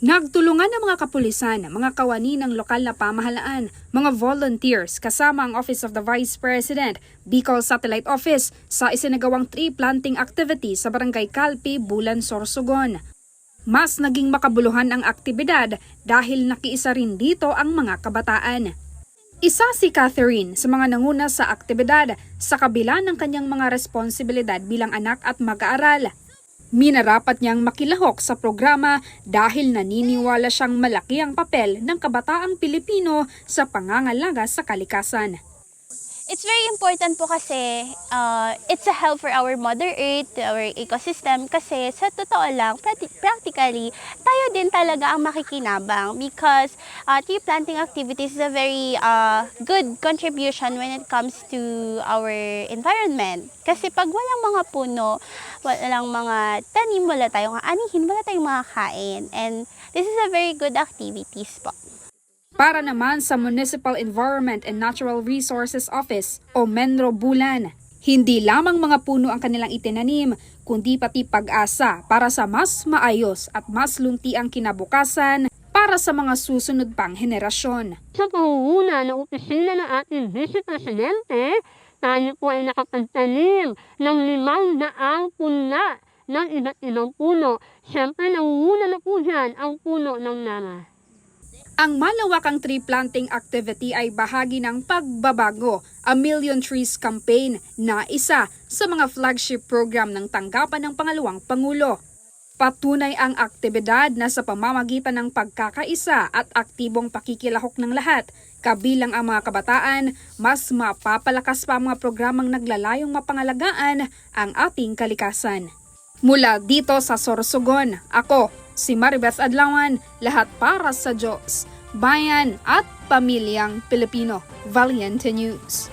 Nagtulungan ng mga kapulisan, mga kawani ng lokal na pamahalaan, mga volunteers kasama ang Office of the Vice President, Bicol Satellite Office sa isinagawang tree planting activity sa Barangay Calpi, Bulan, Sorsogon. Mas naging makabuluhan ang aktibidad dahil nakiisa rin dito ang mga kabataan. Isa si Catherine sa mga nanguna sa aktibidad sa kabila ng kanyang mga responsibilidad bilang anak at mag-aaral. Minarapat niyang makilahok sa programa dahil naniniwala siyang malaki ang papel ng kabataang Pilipino sa pangangalaga sa kalikasan. It's very important po kasi it's a help for our Mother Earth, our ecosystem kasi sa totoo lang, practically, tayo din talaga ang makikinabang because tree planting activities is a very good contribution when it comes to our environment. Kasi pag walang mga puno, walang mga tanim, wala tayong aanihin, wala tayong makakain. And this is a very good activities po. Para naman sa Municipal Environment and Natural Resources Office o Menro Bulan, hindi lamang mga puno ang kanilang itinanim, kundi pati pag-asa para sa mas maayos at mas lunti ang kinabukasan para sa mga susunod pang henerasyon. Sa pangunguna ng opisina ng ating Vice Presidente, tayo po ay nakapagtanim ng 500 puna ng iba't ibang puno. Siyempre, nangunguna na po dyan ang puno ng nama. Ang malawakang tree planting activity ay bahagi ng Pagbabago, A Million Trees Campaign na isa sa mga flagship program ng tanggapan ng pangalawang Pangulo. Patunay ang aktibidad na sa pamamagitan ng pagkakaisa at aktibong pakikilahok ng lahat, kabilang ang mga kabataan, mas mapapalakas pa ang mga programang naglalayong mapangalagaan ang ating kalikasan. Mula dito sa Sorsogon, ako, si Maribeth Adlawan, lahat para sa Diyos, Bayan at Pamilyang Pilipino. Valiente News.